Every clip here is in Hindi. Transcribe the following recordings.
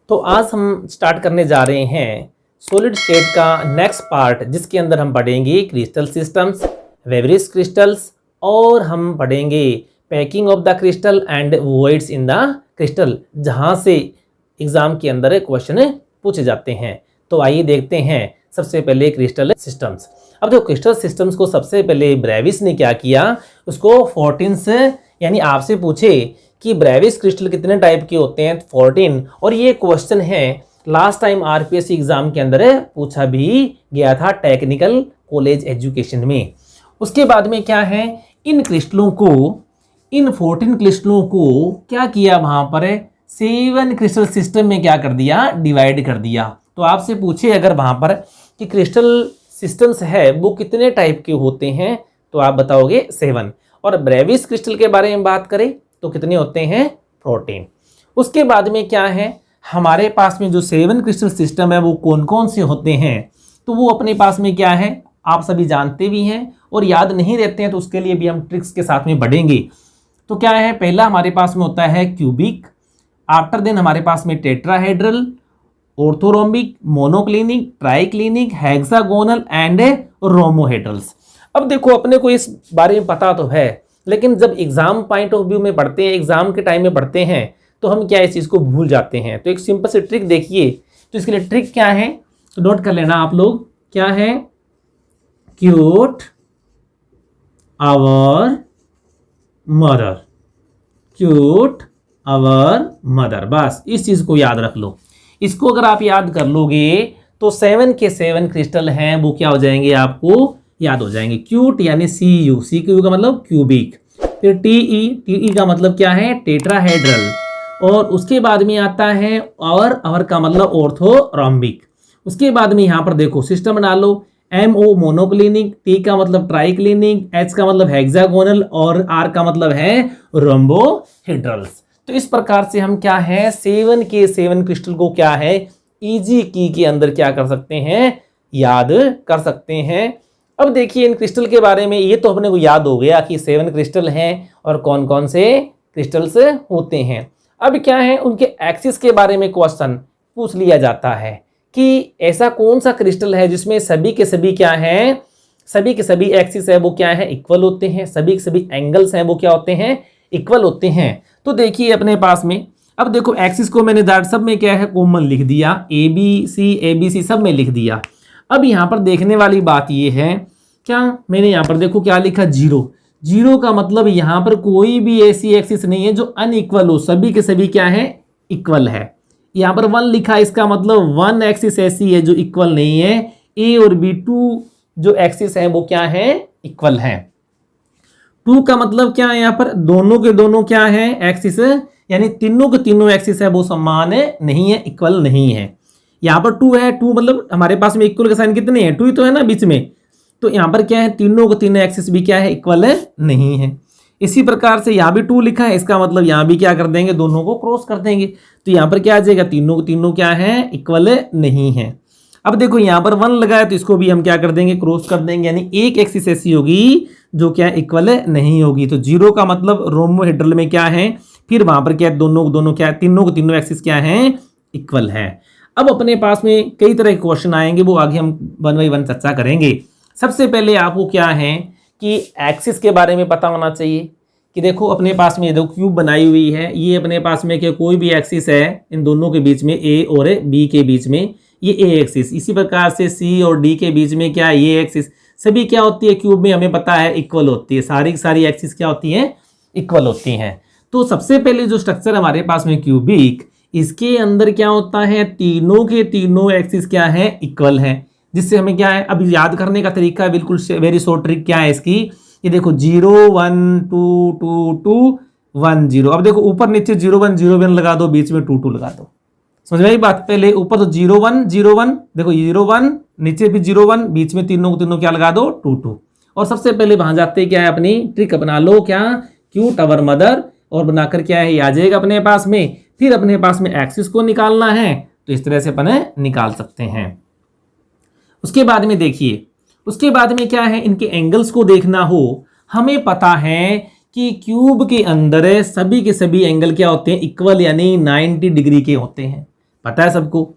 तो आज हम स्टार्ट करने जा रहे हैं सॉलिड स्टेट का नेक्स्ट पार्ट, जिसके अंदर हम पढ़ेंगे क्रिस्टल सिस्टम्स, वेवरिस क्रिस्टल्स, और हम पढ़ेंगे packing of the crystal and voids in the crystal, जहां से एग्जाम के अंदर क्वेश्चन पूछे जाते हैं। तो आइए देखते हैं सबसे पहले क्रिस्टल सिस्टम्स। अब देखो क्रिस्टल सिस्टम्स को सबसे पहले ब्रेविस ने क्या किया, उसको 14 से, यानी आपसे पूछे कि ब्रेविस क्रिस्टल कितने टाइप के होते हैं, 14। और ये क्वेश्चन है लास्ट टाइम आरपीएससी एग्जाम के अंदर पूछा भी गया था टेक्निकल कॉलेज एजुकेशन में। उसके बाद में क्या है, इन क्रिस्टलों को, इन 14 क्रिस्टलों को क्या किया, वहां पर 7 क्रिस्टल सिस्टम में क्या कर दिया, डिवाइड कर दिया। तो आपसे पूछे अगर वहां पर कि क्रिस्टल सिस्टम्स है वो कितने टाइप के होते हैं, तो आप बताओगे 7। और ब्रेविस क्रिस्टल के बारे में बात करें तो कितने होते हैं, 14। उसके बाद में क्या है, हमारे पास में जो 7 क्रिस्टल सिस्टम है वो कौन कौन से होते हैं, तो वो अपने पास में क्या है आप सभी जानते भी हैं, और याद नहीं रहते हैं तो उसके लिए भी हम ट्रिक्स के साथ में बढ़ेंगे। तो क्या है, पहला हमारे पास में होता है क्यूबिक, आफ्टर देन हमारे पास में tetrahedral, orthorhombic, monoclinic, triclinic, hexagonal and rhombohedrals. अब देखो अपने को इस बारे में पता तो है, लेकिन जब एग्जाम पॉइंट ऑफ व्यू में पढ़ते हैं, एग्जाम के टाइम में पढ़ते हैं, तो हम क्या इस चीज़ को भूल जाते हैं। तो एक सिंपल सी ट्रिक देखिए, तो इसके लिए ट्रिक क्या है तो नोट कर लेना आप लोग, क्या है, cute our mother, cute our mother, बस इस चीज़ को याद रख लो। इसको अगर आप याद कर लोगे तो 7 के 7 क्रिस्टल हैं वो क्या हो जाएंगे, आपको याद हो जाएंगे। क्यूट यानी CU, CU का मतलब क्यूबिक, फिर TE का मतलब क्या है, टेट्राहेड्रल, और उसके बाद में आता है और का मतलब ऑर्थोरोम्बिक। उसके बाद में यहाँ पर देखो सिस्टम बना लो, MO मोनोक्लिनिक, T का मतलब ट्राइक्लिनिक, H का मतलब हेक्सागोनल, और R का मतलब है रोम्बोहेड्रल्स। तो इस प्रकार से हम क्या है 7 के 7 क्रिस्टल को क्या है इजी की के अंदर क्या कर सकते हैं, याद कर सकते हैं। अब देखिए इन क्रिस्टल के बारे में ये तो अपने को याद हो गया कि 7 क्रिस्टल हैं और कौन कौन से क्रिस्टल्स होते हैं। अब क्या है, उनके एक्सिस के बारे में क्वेश्चन पूछ लिया जाता है कि ऐसा कौन सा क्रिस्टल है जिसमें सभी के सभी क्या है, सभी के सभी एक्सिस है वो क्या है, इक्वल होते हैं, सभी के सभी एंगल्स हैं वो क्या होते हैं, इक्वल होते हैं। तो देखिए अपने पास में, अब देखो एक्सिस को मैंने सब में क्या है कॉमन लिख दिया, ABC सब में लिख दिया। अब यहाँ पर देखने वाली बात ये है, क्या मैंने यहाँ पर देखो क्या लिखा, 0 का मतलब यहाँ पर कोई भी ऐसी एक्सिस नहीं है जो अनइक्वल हो, सभी के सभी क्या है, इक्वल है। यहाँ पर 1 लिखा, इसका मतलब 1 एक्सिस ऐसी है जो इक्वल नहीं है, A और B 2 जो एक्सिस है वो क्या है, इक्वल है। 2 का मतलब क्या है, यहाँ पर दोनों के दोनों क्या है एक्सिस, यानी तीनों के तीनों एक्सिस है वो समान नहीं है, इक्वल नहीं है। यहाँ पर 2 है, 2 मतलब हमारे पास में इक्वल के साइन कितने हैं, 2 ही तो है ना बीच में। तो यहाँ पर क्या है, तीनों के तीनों एक्सिस भी क्या है, इक्वल नहीं है। इसी प्रकार से यहाँ भी 2 लिखा है, इसका मतलब यहाँ भी क्या कर देंगे, दोनों को क्रॉस कर देंगे। तो यहाँ पर क्या आ जाएगा, तीनों के तीनों क्या है, इक्वल नहीं है। अब देखो यहाँ पर 1 लगा है तो इसको भी हम क्या कर देंगे, क्रॉस कर देंगे, यानी एक एक्सिस ऐसी होगी जो क्या इक्वल नहीं होगी। तो 0 का मतलब रोमोहेड्रल में क्या है, फिर वहां पर क्या दोनों क्या, तीनों के तीनों एक्सिस क्या है, इक्वल है। अब अपने पास में कई तरह के क्वेश्चन आएंगे, वो आगे हम 1 बाई 1 चर्चा करेंगे। सबसे पहले आपको क्या है कि एक्सिस के बारे में पता होना चाहिए कि देखो अपने पास में देखो क्यूब बनाई हुई है, ये अपने पास में क्या कोई भी एक्सिस है इन दोनों के बीच में, A और B के बीच में ये A एक्सिस, इसी प्रकार से C और D के बीच में क्या ये एक्सिस, सभी क्या होती है क्यूब में हमें पता है इक्वल होती है, सारी की सारी एक्सिस क्या होती है, इक्वल होती हैं। तो सबसे पहले जो स्ट्रक्चर हमारे पास में क्यूबिक, इसके अंदर क्या होता है, तीनों के तीनों एक्सिस क्या है, इक्वल है, जिससे हमें क्या है अब याद करने का तरीका बिल्कुल वेरी शॉर्ट ट्रिक क्या है इसकी, ये देखो 0 1 2 2 2 1 0। अब देखो ऊपर नीचे 0 1 0 1 लगा दो, बीच में 2 2 लगा दो, समझ में आई बात। पहले ऊपर तो 0 1 0 1, देखो 0 1, नीचे भी 0 1, बीच में तीनों को तीनों क्या लगा दो, 2 2। और सबसे पहले वहां जाते क्या है, अपनी ट्रिक अपना लो, क्या, क्यूट आवर मदर, और बनाकर क्या है आ जाएगा अपने पास में। फिर अपने पास में एक्सिस को निकालना है, तो इस तरह से अपन निकाल सकते हैं। उसके बाद में देखिए, उसके बाद में क्या है, इनके एंगल्स को देखना हो, हमें पता है कि क्यूब के अंदर सभी के सभी एंगल क्या होते हैं, इक्वल, यानी 90 डिग्री के होते हैं। पता है सबको।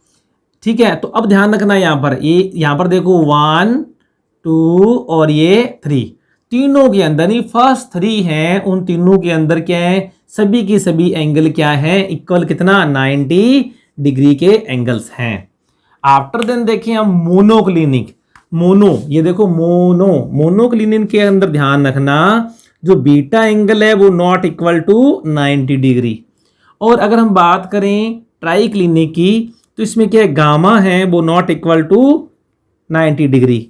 ठीक है, तो अब ध्यान रखना यहाँ पर देखो 1 2 और ये 3, तीनों के अंदर ही फर्स्ट 3 हैं, उन तीनों के अंदर क्या है, सभी की सभी एंगल क्या है, इक्वल कितना 90 डिग्री के एंगल्स हैं। आफ्टर देन देखिए हम मोनोक्लिनिक, मोनो, ये देखो मोनोक्लिनिक के अंदर ध्यान रखना जो बीटा एंगल है वो नॉट इक्वल टू 90 डिग्री। और अगर हम बात करें ट्राई क्लिनिक की तो इसमें क्या है, गामा है वो नॉट इक्वल टू 90 डिग्री।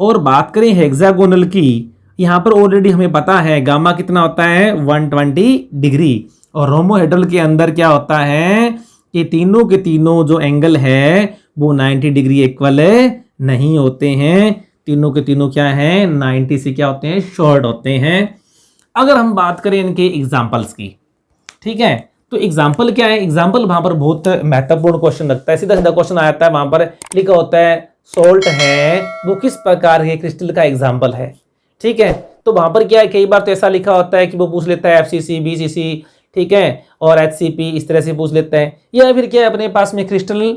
और बात करें हेक्सागोनल की, यहाँ पर ऑलरेडी हमें पता है गामा कितना होता है 120 डिग्री। और रोमोहेड्रल के अंदर क्या होता है कि तीनों के तीनों जो एंगल है वो 90 डिग्री इक्वल नहीं होते हैं, तीनों के तीनों क्या हैं 90 से क्या होते हैं, शॉर्ट होते हैं। अगर हम बात करें इनके एग्जाम्पल्स की, ठीक है, तो एग्जाम्पल क्या है, एग्जाम्पल वहां पर बहुत महत्वपूर्ण क्वेश्चन रखता है, सीधा सीधा क्वेश्चन आता है, वहां पर लिखा होता है सोल्ट है वो किस प्रकार के क्रिस्टल का एग्जाम्पल है। ठीक है, तो वहां पर क्या है, कई बार तो ऐसा लिखा होता है कि वो पूछ लेता है FCC BCC, ठीक है, और HCP इस तरह से पूछ लेता है, या फिर क्या है अपने पास में क्रिस्टल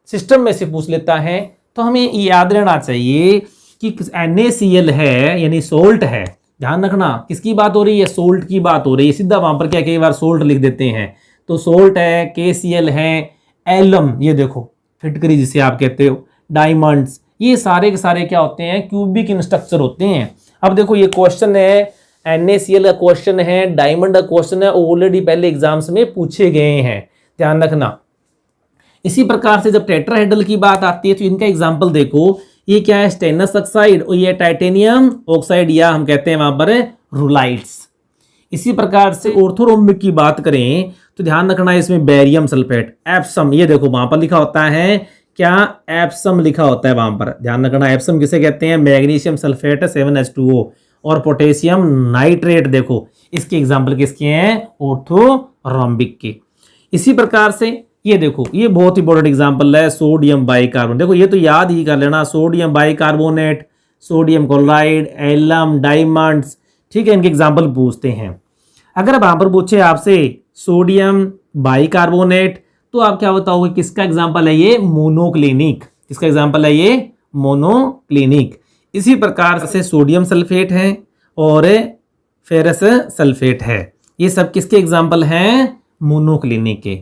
सिस्टम में से पूछ लेता है। तो हमें याद रहना चाहिए कि NaCl है यानी सोल्ट है, ध्यान रखना किसकी बात हो रही है, सोल्ट की बात हो रही है, सीधा वहां पर क्या कई बार सोल्ट लिख देते हैं। तो सोल्ट है, KCl है, एलम, ये देखो फिटकरी जिसे आप कहते हो, डायमंड्स, ये सारे के सारे क्या होते हैं, क्यूबिक इन स्ट्रक्चर होते हैं। अब देखो ये क्वेश्चन है, NaCl का क्वेश्चन है, डायमंड का क्वेश्चन है, ऑलरेडी पहले एग्जाम्स में पूछे गए हैं, ध्यान रखना। इसी प्रकार से जब टेट्राहेड्रल की बात आती है तो इनका एग्जाम्पल देखो, ये क्या है, स्टेनस ऑक्साइड, और ये टाइटेनियम ऑक्साइड, या हम कहते हैं वहां पर रुलाइट्स। इसी प्रकार से ऑर्थोरोम्बिक की बात करें तो ध्यान रखना इसमें बेरियम सल्फेट, एप्सम, ये देखो वहां पर लिखा होता है क्या, एप्सम लिखा होता है वहां पर, ध्यान रखना। एप्सम किसे कहते हैं, मैग्नीशियम सल्फेट 7H2O, और पोटेशियम नाइट्रेट, देखो इसके एग्जाम्पल किसके हैं, ऑर्थोरोम्बिक के। इसी प्रकार से ये देखो, ये बहुत इंपॉर्टेंट एग्जांपल है, सोडियम बाइकार्बोनेट, देखो ये तो याद ही कर लेना, sodium bicarbonate, sodium chloride, alum, diamonds, ठीक है, इनके एग्जांपल पूछते हैं। अगर अब यहाँ पर पूछे आपसे सोडियम बाइकार्बोनेट तो आप क्या बताओगे किसका एग्जांपल है, ये मोनोक्लिनिक, किसका एग्जांपल है ये, मोनोक्लिनिक। इसी प्रकार से सोडियम सल्फेट है और फेरस सल्फेट है, ये सब किसके एग्जाम्पल हैं, मोनोक्लिनिक के।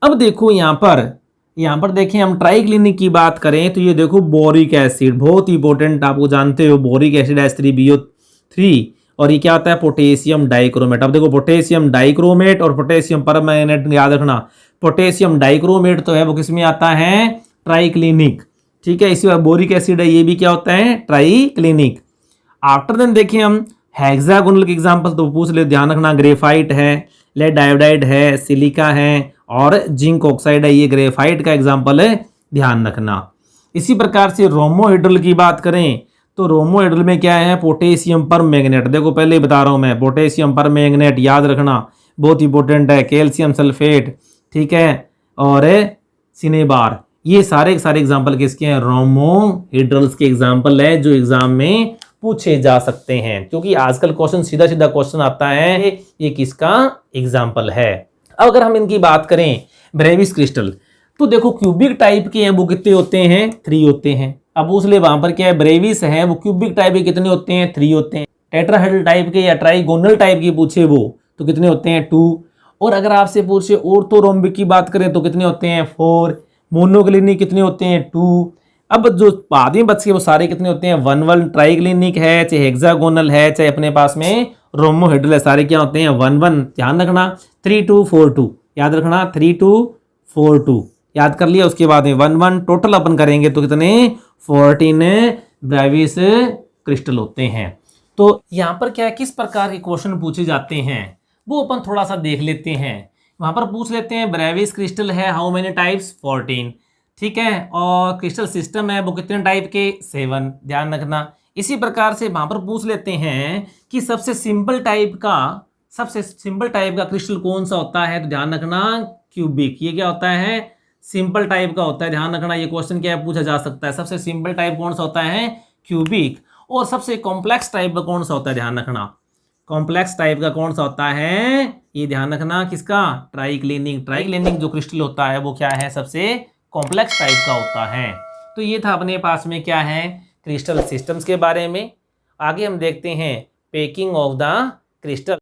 अब देखो यहाँ पर देखें हम ट्राई क्लिनिक की बात करें तो ये देखो बोरिक एसिड, बहुत इंपॉर्टेंट, आपको जानते हो बोरिक एसिड H3BO3, और ये क्या होता है, पोटेशियम डाइक्रोमेट। अब देखो पोटेशियम डाइक्रोमेट और पोटेशियम परमैंगनेट, याद रखना पोटेशियम डाइक्रोमेट तो है वो किस में आता है, ट्राई क्लिनिक, ठीक है। इसी बार बोरिक एसिड है, ये भी क्या होता है, ट्राई क्लिनिक। आफ्टर देन देखिए हम हेक्सागोनल के एग्जाम्पल तो पूछ ले, ध्यान रखना ग्रेफाइट है, लेड आयोडाइड है, सिलिका है, और जिंक ऑक्साइड है, ये ग्रेफाइट का एग्जाम्पल है, ध्यान रखना। इसी प्रकार से रोमोहेड्रल की बात करें तो रोमोहेड्रल में क्या है, पोटेशियम परमैंगनेट, देखो पहले ही बता रहा हूं मैं, पोटेशियम परमैंगनेट याद रखना बहुत इंपॉर्टेंट है, कैल्शियम सल्फेट, ठीक है, और सिनेबार, ये सारे के सारे एग्जाम्पल किसके हैं, रोमोहेड्रल्स के एग्जाम्पल है जो एग्जाम में पूछे जा सकते हैं, क्योंकि आजकल क्वेश्चन सीधा सीधा क्वेश्चन आता है ये किसका एग्जाम्पल है। अब अगर हम इनकी बात करें ब्रेविस क्रिस्टल तो देखो क्यूबिक टाइप के हैं वो कितने होते हैं, 3 होते हैं। अब उसलिए वहां पर क्या है, ब्रेविस है वो क्यूबिक टाइप के कितने होते हैं, 3 होते हैं। टेट्राहेड्रल टाइप के या ट्राइगोनल टाइप की पूछे वो तो कितने होते हैं, 2। और अगर आपसे पूछे ऑर्थोरोम्बिक की बात करें तो कितने होते हैं, 4। मोनोक्लिनिक कितने होते हैं, 2। अब जो बाद में बच के वो सारे कितने होते हैं, 1 ट्राइक्लिनिक है, चाहे हेक्सागोनल है, चाहे अपने पास में रोमोहेड्रल है, सारे क्या होते हैं 1 ध्यान रखना। 3 2 4 2 याद रखना, 3 2 4 2 याद कर लिया। उसके बाद में 1 टोटल अपन करेंगे तो कितने 14 ब्रेविस क्रिस्टल होते हैं। तो यहाँ पर क्या है, किस प्रकार के क्वेश्चन पूछे जाते हैं वो अपन थोड़ा सा देख लेते हैं। वहां पर पूछ लेते हैं ब्रेविस क्रिस्टल है हाउ मेनी टाइप्स, 14, ठीक है, और क्रिस्टल सिस्टम है वो कितने टाइप के, 7, ध्यान रखना। इसी प्रकार से वहां पर पूछ लेते हैं कि सबसे सिंपल टाइप का क्रिस्टल कौन सा होता है, तो ध्यान रखना क्यूबिक, ये क्या होता है, सिंपल टाइप का होता है, ध्यान रखना। ये क्वेश्चन क्या पूछा जा सकता है, सबसे सिंपल टाइप कौन सा होता है, क्यूबिक। और सबसे कॉम्प्लेक्स टाइप का कौन सा होता है, ध्यान रखना, कॉम्प्लेक्स टाइप का कौन सा होता है, ये ध्यान रखना किसका, ट्राइक्लिनिक। ट्राइक्लिनिक जो क्रिस्टल होता है वो क्या है, सबसे कॉम्प्लेक्स टाइप का होता है। तो ये था अपने पास में क्या है, क्रिस्टल सिस्टम्स के बारे में। आगे हम देखते हैं पैकिंग ऑफ द क्रिस्टल।